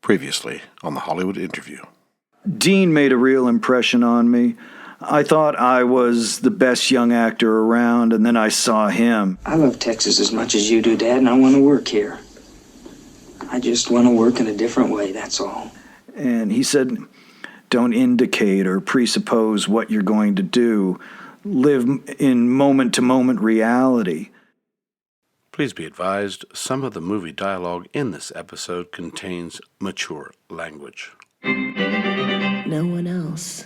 Previously on the Hollywood Interview. Dean made a real impression on me. I thought I was the best young actor around, and then I saw him. I love Texas as much as you do, Dad, and I want to work here. I just want to work in a different way, that's all. And he said, don't indicate or presuppose what you're going to do. Live in moment-to-moment reality. Please be advised, some of the movie dialogue in this episode contains mature language. No one else.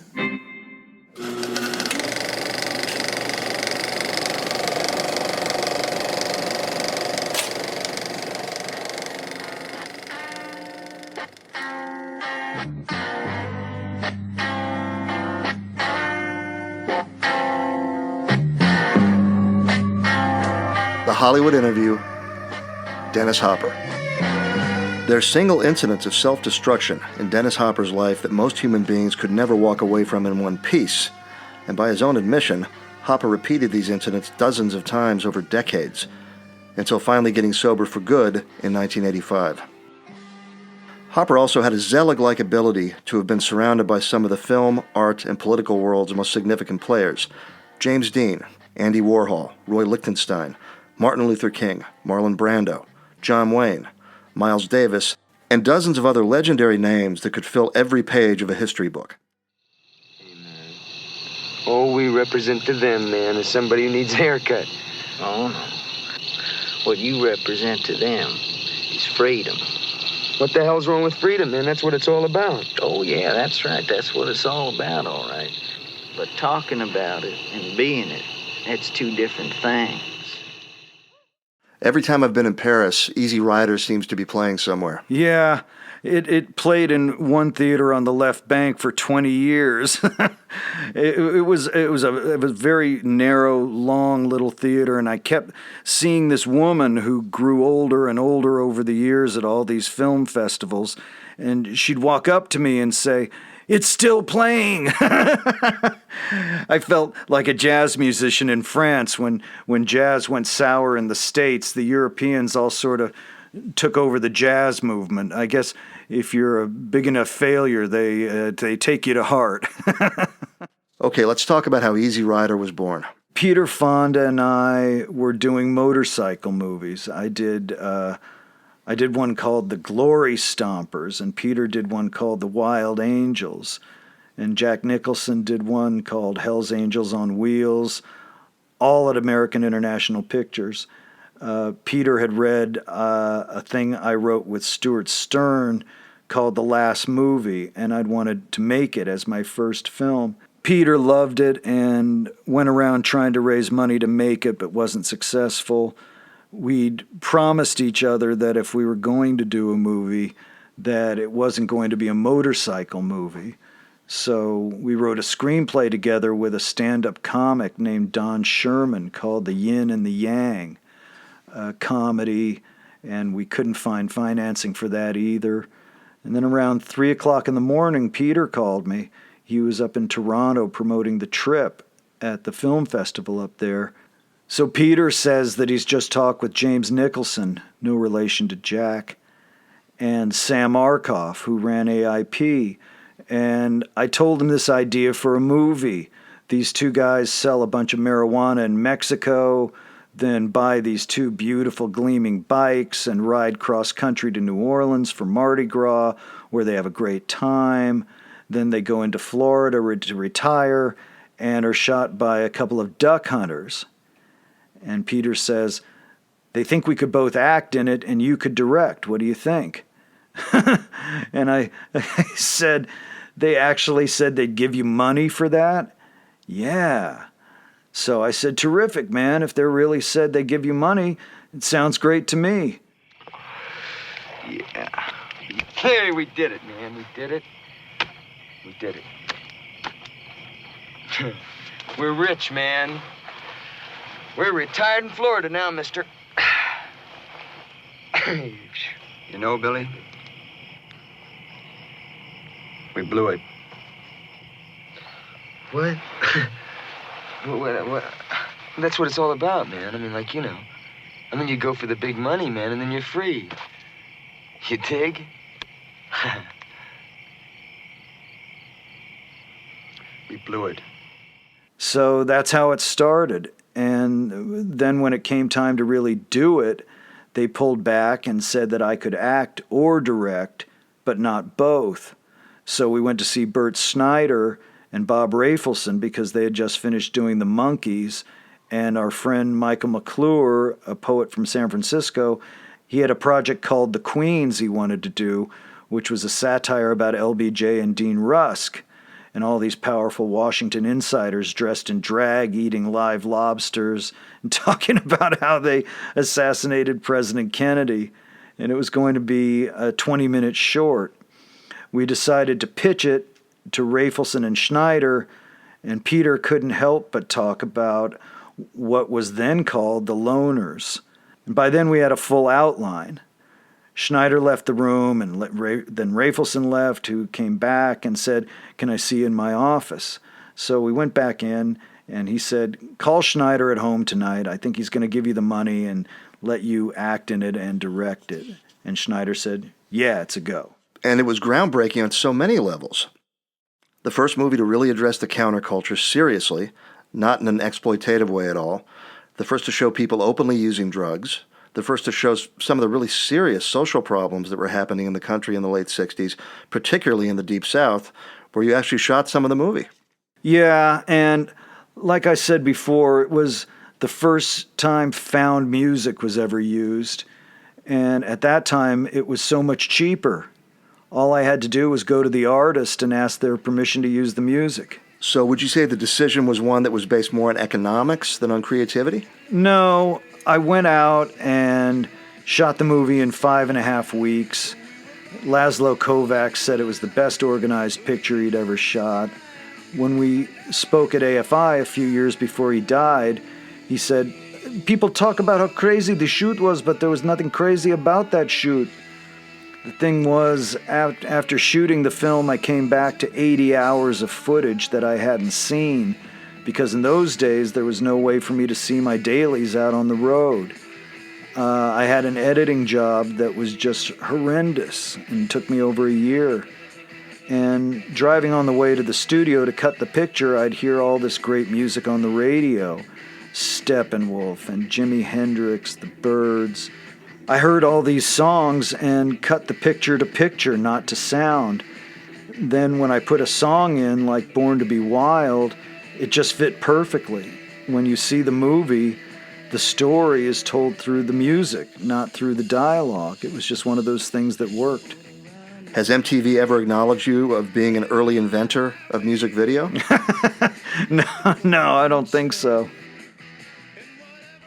The Hollywood Interview, Dennis Hopper. There are single incidents of self-destruction in Dennis Hopper's life that most human beings could never walk away from in one piece, and by his own admission, Hopper repeated these incidents dozens of times over decades, until finally getting sober for good in 1985. Hopper also had a Zelig-like ability to have been surrounded by some of the film, art, and political world's most significant players: James Dean, Andy Warhol, Roy Lichtenstein, Martin Luther King, Marlon Brando, John Wayne, Miles Davis, and dozens of other legendary names that could fill every page of a history book. Amen. All we represent to them, man, is somebody who needs a haircut. Oh, no. What you represent to them is freedom. What the hell's wrong with freedom, man? That's what it's all about. Oh, yeah, that's right. That's what it's all about, all right. But talking about it and being it, that's two different things. Every time I've been in Paris, Easy Rider seems to be playing somewhere. Yeah, it played in one theater on the left bank for 20 years. It was a very narrow, long little theater, and I kept seeing this woman who grew older and older over the years at all these film festivals, and she'd walk up to me and say, "It's still playing." I felt like a jazz musician in France when jazz went sour in the States. The Europeans all sort of took over the jazz movement. I guess if you're a big enough failure, they take you to heart. Okay, let's talk about how Easy Rider was born. Peter Fonda and I were doing motorcycle movies. I did one called The Glory Stompers, and Peter did one called The Wild Angels, and Jack Nicholson did one called Hell's Angels on Wheels, all at American International Pictures. Peter had read a thing I wrote with Stuart Stern called The Last Movie, and I'd wanted to make it as my first film. Peter loved it and went around trying to raise money to make it, but wasn't successful. We'd promised each other that if we were going to do a movie, that it wasn't going to be a motorcycle movie. So we wrote a screenplay together with a stand-up comic named Don Sherman called The Yin and the Yang, a comedy, and we couldn't find financing for that either. And then around 3 o'clock in the morning, Peter called me. He was up in Toronto promoting The Trip at the film festival up there. So Peter says that he's just talked with James Nicholson, no relation to Jack, and Sam Arkoff, who ran AIP. And I told him this idea for a movie. These two guys sell a bunch of marijuana in Mexico, then buy these two beautiful gleaming bikes and ride cross-country to New Orleans for Mardi Gras, where they have a great time. Then they go into Florida to retire and are shot by a couple of duck hunters. And Peter says, they think we could both act in it and you could direct. What do you think? And I said, they actually said they'd give you money for that? Yeah. So I said, terrific, man. If they really said they give you money, it sounds great to me. Yeah. Hey, we did it, man. We did it. We did it. We're rich, man. We're retired in Florida now, mister. You know, Billy, we blew it. What? What? That's what it's all about, man. I mean, like, you know. I mean, you go for the big money, man, and then you're free. You dig? We blew it. So that's how it started. And then when it came time to really do it, they pulled back and said that I could act or direct, but not both. So we went to see Bert Snyder and Bob Rafelson because they had just finished doing The Monkees. And our friend Michael McClure, a poet from San Francisco, he had a project called The Queens he wanted to do, which was a satire about LBJ and Dean Rusk, and all these powerful Washington insiders dressed in drag eating live lobsters and talking about how they assassinated President Kennedy. And it was going to be a 20-minute short. We decided to pitch it to Rafelson and Schneider, and Peter couldn't help but talk about what was then called the Loners. And by then we had a full outline. Schneider left the room, and then Rafelson left, who came back and said, "Can I see you in my office?" So we went back in, and he said, "Call Schneider at home tonight. I think he's going to give you the money and let you act in it and direct it." And Schneider said, "Yeah, it's a go." And it was groundbreaking on so many levels. The first movie to really address the counterculture seriously, not in an exploitative way at all. The first to show people openly using drugs. The first to show some of the really serious social problems that were happening in the country in the late 60s, particularly in the Deep South, where you actually shot some of the movie. Yeah, and like I said before, it was the first time found music was ever used. And at that time, it was so much cheaper. All I had to do was go to the artist and ask their permission to use the music. So would you say the decision was one that was based more on economics than on creativity? No, I went out and shot the movie in 5.5 weeks. Laszlo Kovacs said it was the best organized picture he'd ever shot. When we spoke at AFI a few years before he died, he said, "People talk about how crazy the shoot was, but there was nothing crazy about that shoot." The thing was, after shooting the film, I came back to 80 hours of footage that I hadn't seen, because in those days there was no way for me to see my dailies out on the road. I had an editing job that was just horrendous and took me over a year. And driving on the way to the studio to cut the picture, I'd hear all this great music on the radio. Steppenwolf and Jimi Hendrix, the Byrds. I heard all these songs and cut the picture to picture, not to sound. Then when I put a song in, like Born to Be Wild, it just fit perfectly. When you see the movie, the story is told through the music, not through the dialogue. It was just one of those things that worked. Has MTV ever acknowledged you of being an early inventor of music video? No, I don't think so.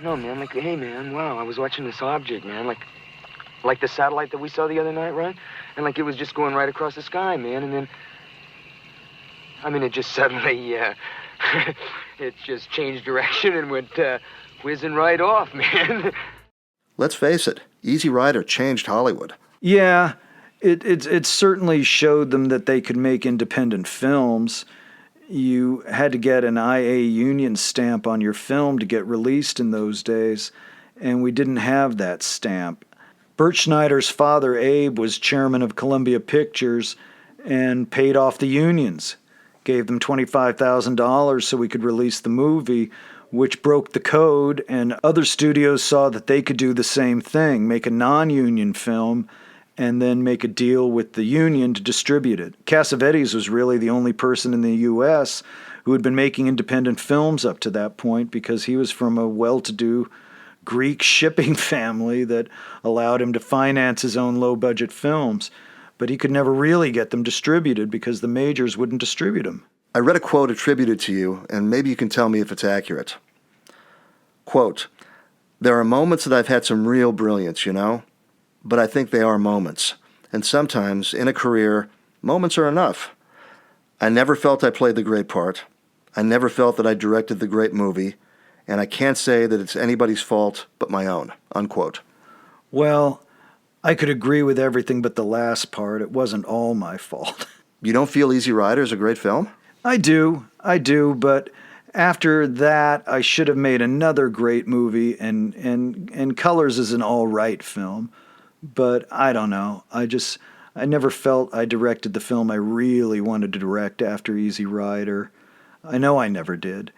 No, man, like, hey, man, wow, I was watching this object, man, like the satellite that we saw the other night, right? And, like, it was just going right across the sky, man, and then, I mean, it just suddenly, it just changed direction and went whizzing right off, man. Let's face it, Easy Rider changed Hollywood. Yeah, it certainly showed them that they could make independent films. You had to get an IA union stamp on your film to get released in those days, and we didn't have that stamp. Bert Schneider's father, Abe, was chairman of Columbia Pictures and paid off the unions, gave them $25,000 so we could release the movie, which broke the code, and other studios saw that they could do the same thing, make a non-union film, and then make a deal with the union to distribute it. Cassavetes was really the only person in the U.S. who had been making independent films up to that point, because he was from a well-to-do Greek shipping family that allowed him to finance his own low-budget films. But he could never really get them distributed because the majors wouldn't distribute them. I read a quote attributed to you, and maybe you can tell me if it's accurate. Quote, "There are moments that I've had some real brilliance, you know? But I think they are moments. And sometimes, in a career, moments are enough. I never felt I played the great part. I never felt that I directed the great movie. And I can't say that it's anybody's fault but my own." Unquote. Well, I could agree with everything but the last part. It wasn't all my fault. You don't feel Easy Rider is a great film? I do, but after that, I should have made another great movie, and Colors is an all right film. But I don't know. I never felt I directed the film I really wanted to direct after Easy Rider. I know I never did.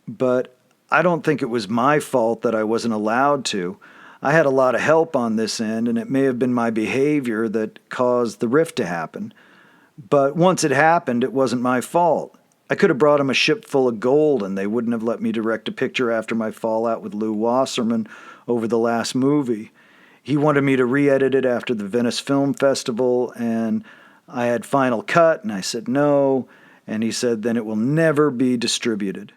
But I don't think it was my fault that I wasn't allowed to. I had a lot of help on this end, and it may have been my behavior that caused the rift to happen. But once it happened, it wasn't my fault. I could have brought him a ship full of gold, and they wouldn't have let me direct a picture after my fallout with Lou Wasserman over the last movie. He wanted me to re-edit it after the Venice Film Festival, and I had final cut, and I said no, and he said then it will never be distributed.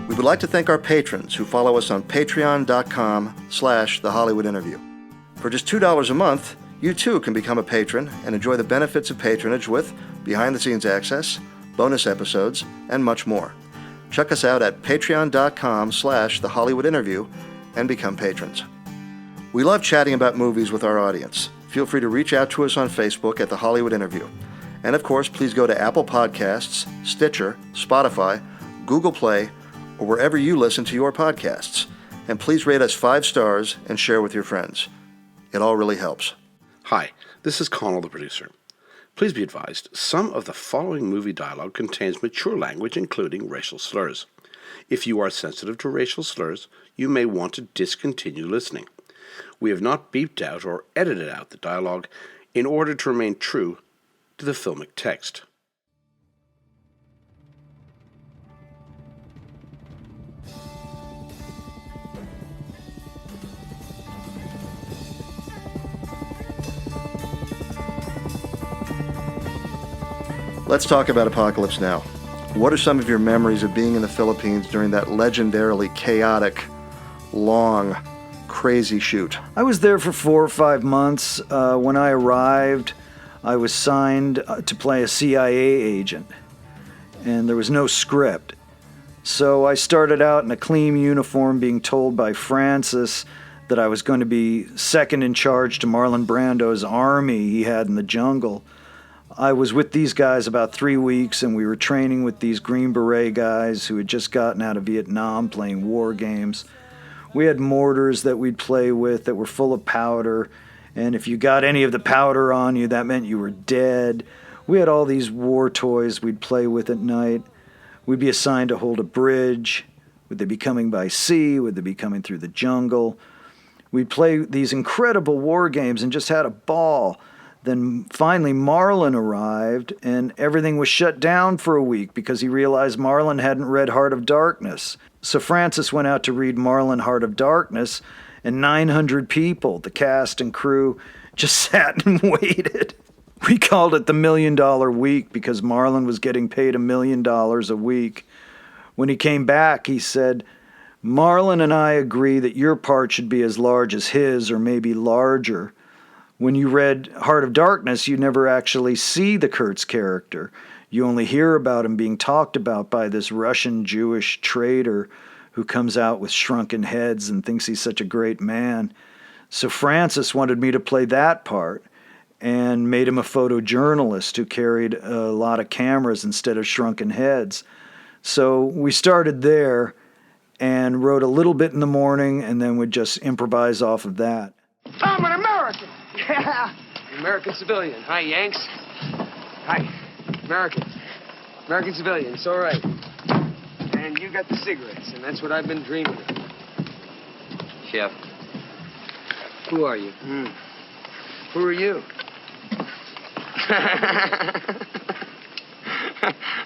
We would like to thank our patrons who follow us on patreon.com/The Hollywood Interview. For just $2 a month, you too can become a patron and enjoy the benefits of patronage with behind-the-scenes access, bonus episodes, and much more. Check us out at patreon.com/The Hollywood Interview and become patrons. We love chatting about movies with our audience. Feel free to reach out to us on Facebook at The Hollywood Interview. And of course, please go to Apple Podcasts, Stitcher, Spotify, Google Play, or wherever you listen to your podcasts. And please rate us 5 stars and share with your friends. It all really helps. Hi, this is Connell, the producer. Please be advised, some of the following movie dialogue contains mature language, including racial slurs. If you are sensitive to racial slurs, you may want to discontinue listening. We have not beeped out or edited out the dialogue in order to remain true to the filmic text. Let's talk about Apocalypse Now. What are some of your memories of being in the Philippines during that legendarily chaotic, long, crazy shoot? I was there for 4 or 5 months. When I arrived, I was signed to play a CIA agent, and there was no script. So I started out in a clean uniform, being told by Francis that I was going to be second in charge to Marlon Brando's army he had in the jungle. I was with these guys about 3 weeks, and we were training with these Green Beret guys who had just gotten out of Vietnam playing war games. We had mortars that we'd play with that were full of powder, and if you got any of the powder on you, that meant you were dead. We had all these war toys we'd play with at night. We'd be assigned to hold a bridge. Would they be coming by sea? Would they be coming through the jungle? We'd play these incredible war games and just had a ball. Then finally Marlon arrived, and everything was shut down for a week because he realized Marlon hadn't read Heart of Darkness. So Francis went out to read Marlon Heart of Darkness, and 900 people, the cast and crew, just sat and waited. We called it the $1 Million Week because Marlon was getting paid $1 million a week. When he came back, he said, "Marlon and I agree that your part should be as large as his, or maybe larger." When you read Heart of Darkness, you never actually see the Kurtz character. You only hear about him being talked about by this Russian Jewish traitor who comes out with shrunken heads and thinks he's such a great man. So Francis wanted me to play that part and made him a photojournalist who carried a lot of cameras instead of shrunken heads. So we started there and wrote a little bit in the morning and then would just improvise off of that. I'm an American! Yeah! American civilian. Hi, Yanks. Hi. American. American civilian. It's all right. And you got the cigarettes, and that's what I've been dreaming of. Chef. Who are you? Who are you?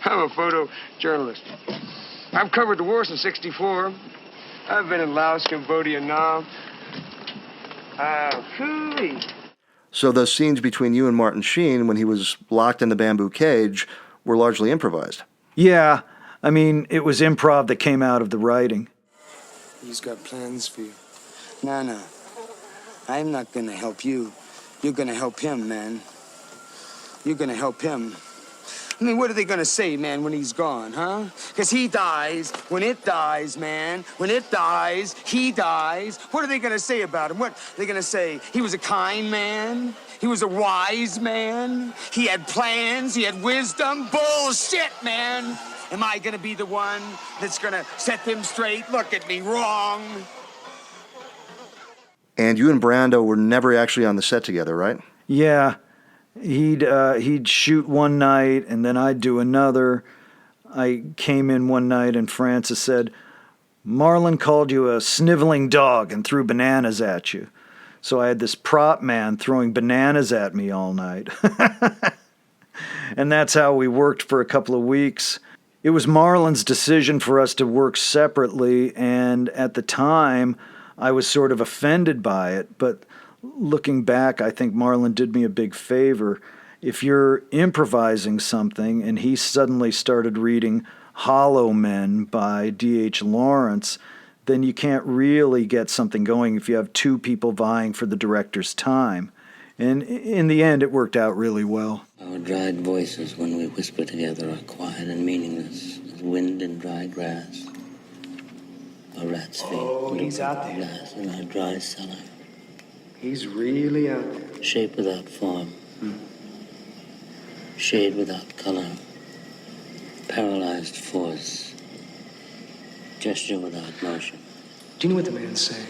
I'm a photojournalist. I've covered the war since '64. I've been in Laos, Cambodia, Nam. Hooey. So those scenes between you and Martin Sheen when he was locked in the bamboo cage were largely improvised. Yeah, I mean, it was improv that came out of the writing. He's got plans for you. No. I'm not gonna help you. You're gonna help him, man. You're gonna help him. I mean, what are they gonna say, man, when he's gone, huh? Because he dies. When it dies, man. When it dies, he dies. What are they gonna say about him? What are they gonna say? He was a kind man? He was a wise man? He had plans? He had wisdom? Bullshit, man! Am I gonna be the one that's gonna set them straight? Look at me, wrong. And you and Brando were never actually on the set together, right? Yeah, He'd shoot one night, and then I'd do another. I came in one night, and Francis said, Marlon called you a sniveling dog and threw bananas at you. So I had this prop man throwing bananas at me all night. And that's how we worked for a couple of weeks. It was Marlon's decision for us to work separately, and at the time, I was sort of offended by it. But looking back, I think Marlon did me a big favor. If you're improvising something, and he suddenly started reading Hollow Men by D.H. Lawrence, then you can't really get something going if you have two people vying for the director's time. And in the end, it worked out really well. Our dried voices, when we whisper together, are quiet and meaningless as wind in dry grass. A rat's feet. Oh, he's out there. Glass in our dry cellar. He's really out there. Shape without form. Shade without color. Paralyzed force. Gesture without motion. Do you know what the man's saying?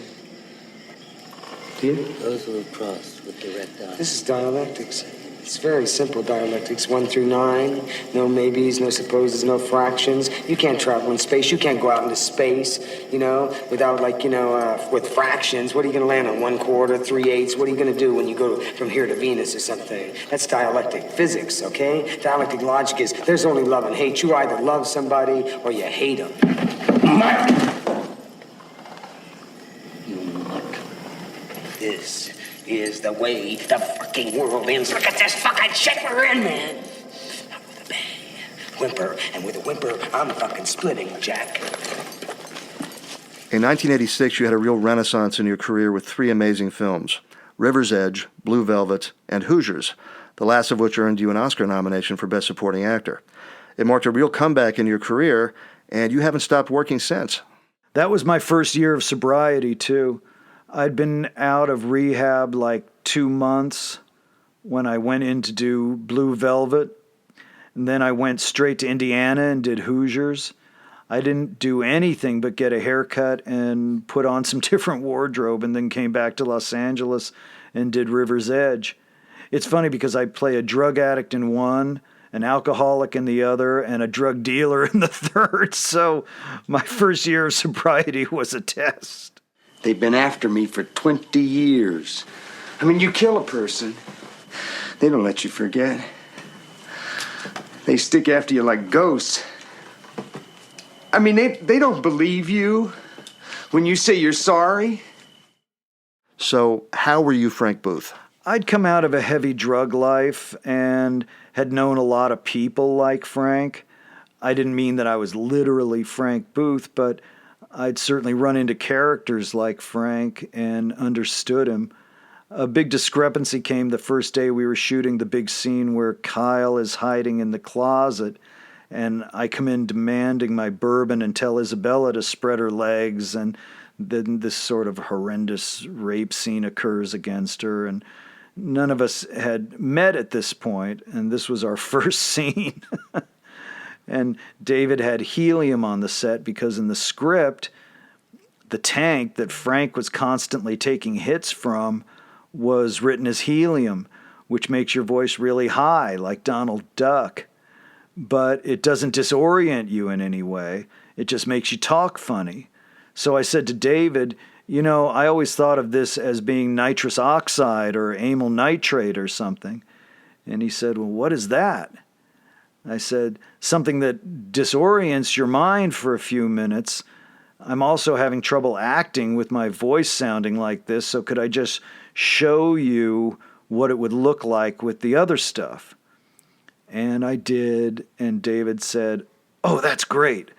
Do you? Those who have crossed with direct eyes. This is dialectics. It's very simple dialectics, 1 through 9. No maybes, no supposes, no fractions. You can't travel in space. You can't go out into space, without, with fractions. What are you going to land on? 1/4, 3/8? What are you going to do when you go from here to Venus or something? That's dialectic physics, okay? Dialectic logic is there's only love and hate. You either love somebody or you hate them. This is the way the fucking world ends. Look at this fucking shit we're in, man. Not with a bang. Whimper, and with a whimper, I'm fucking splitting, Jack. In 1986, you had a real renaissance in your career with 3 amazing films, River's Edge, Blue Velvet, and Hoosiers, the last of which earned you an Oscar nomination for Best Supporting Actor. It marked a real comeback in your career, and you haven't stopped working since. That was my first year of sobriety, too. I'd been out of rehab like 2 months when I went in to do Blue Velvet. And then I went straight to Indiana and did Hoosiers. I didn't do anything but get a haircut and put on some different wardrobe, and then came back to Los Angeles and did River's Edge. It's funny because I play a drug addict in one, an alcoholic in the other, and a drug dealer in the third. So my first year of sobriety was a test. They've been after me for 20 years. I mean, you kill a person, they don't let you forget. They stick after you like ghosts. I mean, they don't believe you when you say you're sorry. So, how were you Frank Booth? I'd come out of a heavy drug life and had known a lot of people like Frank. I didn't mean that I was literally Frank Booth, but I'd certainly run into characters like Frank and understood him. A big discrepancy came the first day we were shooting the big scene where Kyle is hiding in the closet, and I come in demanding my bourbon and tell Isabella to spread her legs, and then this sort of horrendous rape scene occurs against her, and none of us had met at this point, and this was our first scene. And David had helium on the set because in the script, the tank that Frank was constantly taking hits from was written as helium, which makes your voice really high, like Donald Duck. But it doesn't disorient you in any way. It just makes you talk funny. So I said to David, I always thought of this as being nitrous oxide or amyl nitrate or something. And he said, well, what is that? I said, something that disorients your mind for a few minutes. I'm also having trouble acting with my voice sounding like this, so could I just show you what it would look like with the other stuff? And I did, and David said, oh, that's great.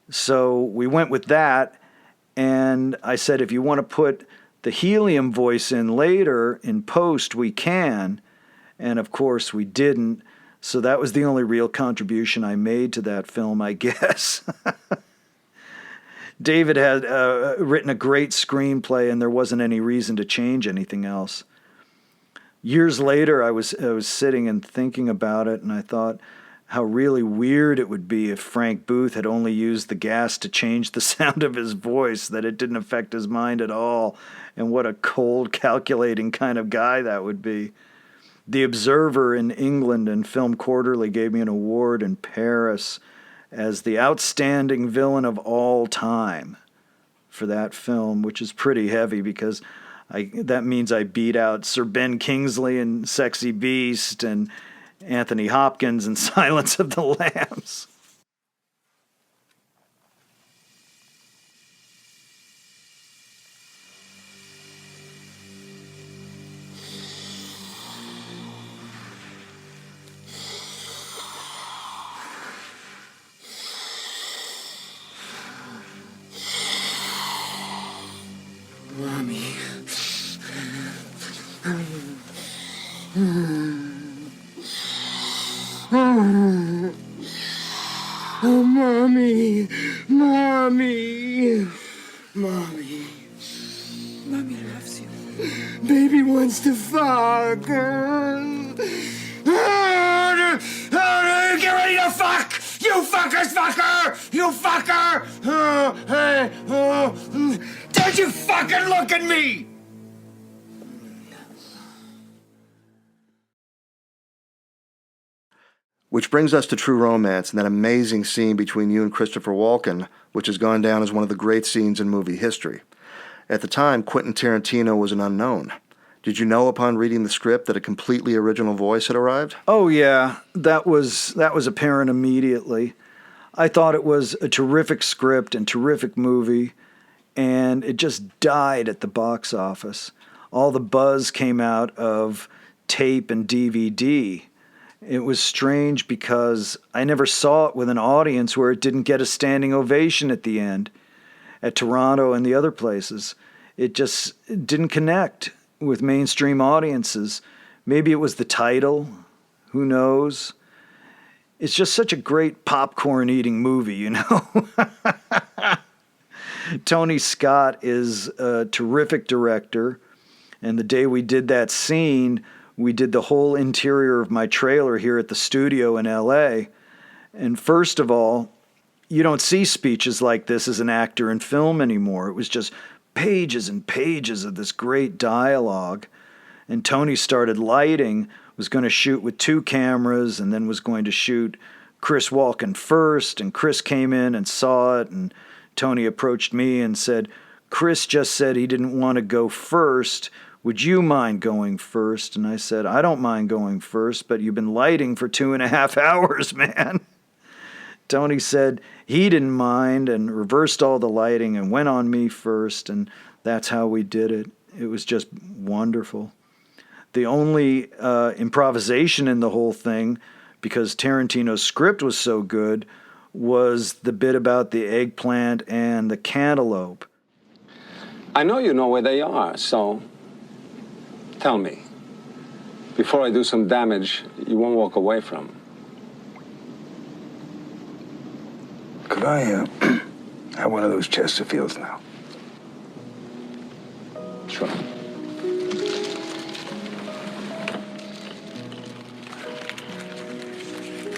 So we went with that, and I said, if you want to put the helium voice in later, in post, we can. And of course we didn't. So that was the only real contribution I made to that film, I guess. David had written a great screenplay, and there wasn't any reason to change anything else. Years later, I was sitting and thinking about it, and I thought how really weird it would be if Frank Booth had only used the gas to change the sound of his voice, that it didn't affect his mind at all, and what a cold, calculating kind of guy that would be. The Observer in England and Film Quarterly gave me an award in Paris as the outstanding villain of all time for that film, which is pretty heavy because that means I beat out Sir Ben Kingsley in Sexy Beast and Anthony Hopkins in Silence of the Lambs. Mommy. Oh, Mommy. Mommy. Mommy. Mommy loves you. Baby wants to fuck. Get ready to fuck! You fuckers, fucker! You fucker! Don't you fucking look at me! Which brings us to True Romance and that amazing scene between you and Christopher Walken, which has gone down as one of the great scenes in movie history. At the time, Quentin Tarantino was an unknown. Did you know upon reading the script that a completely original voice had arrived? Oh yeah, that was apparent immediately. I thought it was a terrific script and terrific movie, and it just died at the box office. All the buzz came out of tape and DVD. It was strange because I never saw it with an audience where it didn't get a standing ovation at the end. At Toronto and the other places, it just didn't connect with mainstream audiences. Maybe it was the title. Who knows? It's just such a great popcorn-eating movie, you know? Tony Scott is a terrific director, and the day we did that scene, we did the whole interior of my trailer here at the studio in L.A. And first of all, you don't see speeches like this as an actor in film anymore. It was just pages and pages of this great dialogue. And Tony started lighting, was going to shoot with 2 cameras, and then was going to shoot Chris Walken first. And Chris came in and saw it, and Tony approached me and said, "Chris just said he didn't want to go first. Would you mind going first?" And I said, "I don't mind going first, but you've been lighting for 2.5 hours, man." Tony said he didn't mind and reversed all the lighting and went on me first, and that's how we did it. It was just wonderful. The only improvisation in the whole thing, because Tarantino's script was so good, was the bit about the eggplant and the cantaloupe. I know you know where they are, so tell me, before I do some damage you won't walk away from. Could I have one of those Chesterfields now? Sure.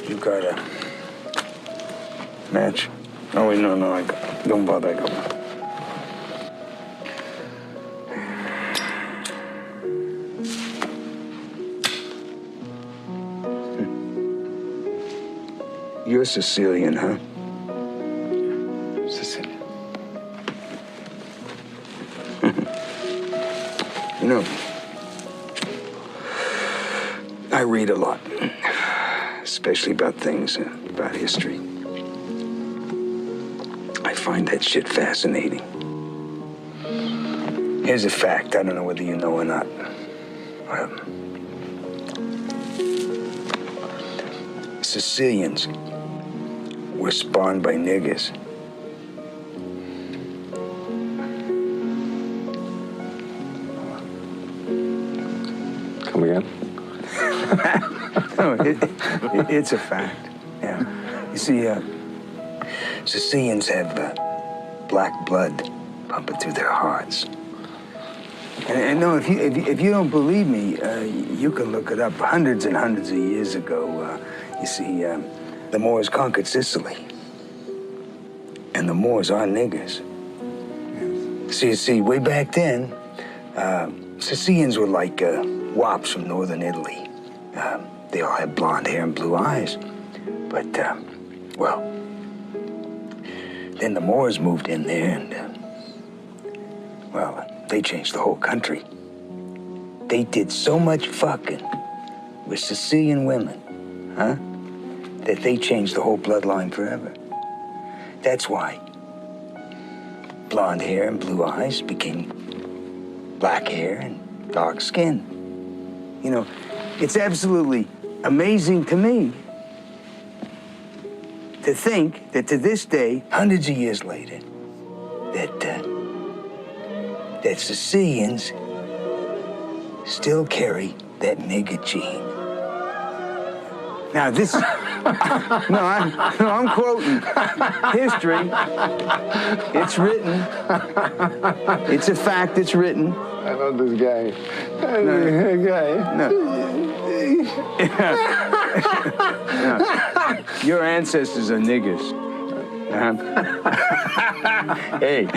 You got a match? Oh, wait, no, don't bother, I got one. You're Sicilian, huh? Sicilian. You know, I read a lot, especially about things, about history. I find that shit fascinating. Here's a fact, I don't know whether you know or not. Sicilians were spawned by niggers. Come again? No, it's a fact. Yeah. You see, Sicilians have black blood pumping through their hearts. And no, if you don't believe me, you can look it up. Hundreds and hundreds of years ago, you see, the Moors conquered Sicily, and the Moors are niggers. So you see, way back then, Sicilians were like wops from northern Italy. They all had blonde hair and blue eyes. But, well, then the Moors moved in there and, well, they changed the whole country. They did so much fucking with Sicilian women, that they changed the whole bloodline forever. That's why blonde hair and blue eyes became black hair and dark skin. You know, it's absolutely amazing to me to think that to this day, hundreds of years later, that Sicilians still carry that nigger gene. Now this, I'm quoting history. It's written. It's a fact. It's written. I know this guy. No. Your ancestors are niggers. Hey.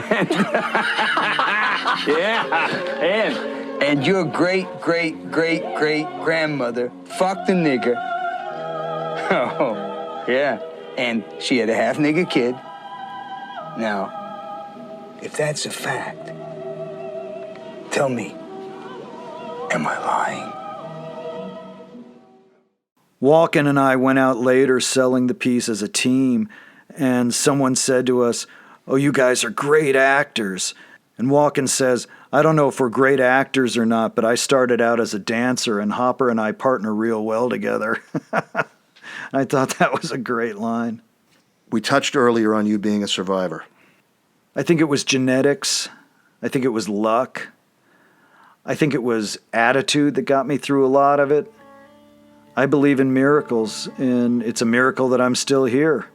Yeah. And your great-great-great-great-grandmother fucked a nigger. Oh, yeah. And she had a half-nigger kid. Now, if that's a fact, tell me, am I lying? Walken and I went out later selling the piece as a team, and someone said to us, "Oh, you guys are great actors." And Walken says, "I don't know if we're great actors or not, but I started out as a dancer, and Hopper and I partner real well together." I thought that was a great line. We touched earlier on you being a survivor. I think it was genetics. I think it was luck. I think it was attitude that got me through a lot of it. I believe in miracles, and it's a miracle that I'm still here.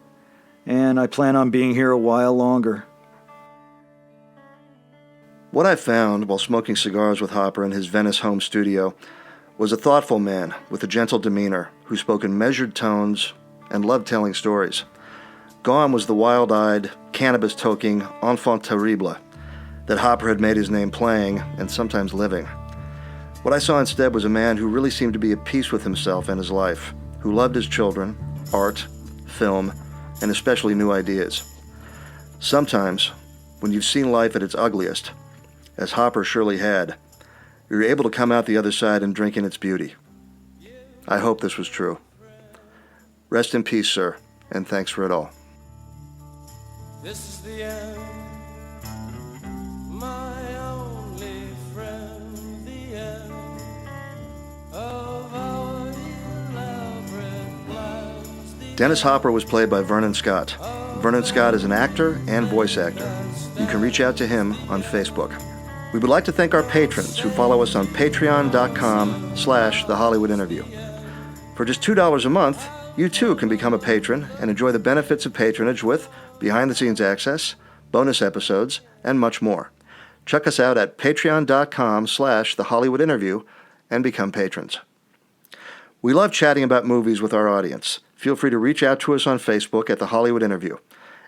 And I plan on being here a while longer. What I found while smoking cigars with Hopper in his Venice home studio was a thoughtful man with a gentle demeanor who spoke in measured tones and loved telling stories. Gone was the wild-eyed, cannabis-toking enfant terrible that Hopper had made his name playing and sometimes living. What I saw instead was a man who really seemed to be at peace with himself and his life, who loved his children, art, film, and especially new ideas. Sometimes, when you've seen life at its ugliest, as Hopper surely had, you're able to come out the other side and drink in its beauty. I hope this was true. Rest in peace, sir, and thanks for it all. This is the end, my only friend, the end of our elaborate plans. Dennis Hopper was played by Vernon Scott. Vernon Scott is an actor and voice actor. You can reach out to him on Facebook. We would like to thank our patrons who follow us on patreon.com/The Hollywood Interview. For just $2 a month, you too can become a patron and enjoy the benefits of patronage with behind-the-scenes access, bonus episodes, and much more. Check us out at patreon.com/The Hollywood Interview and become patrons. We love chatting about movies with our audience. Feel free to reach out to us on Facebook at The Hollywood Interview.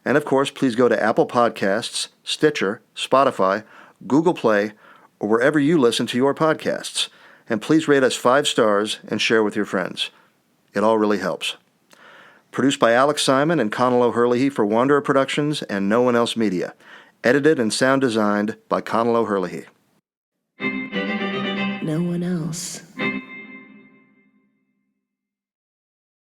And of course, please go to Apple Podcasts, Stitcher, Spotify, Google Play, or wherever you listen to your podcasts. And please rate us 5 stars and share with your friends. It all really helps. Produced by Alex Simon and Connell O'Hurley for Wanderer Productions and No One Else Media. Edited and sound designed by Connell O'Hurley. No one else.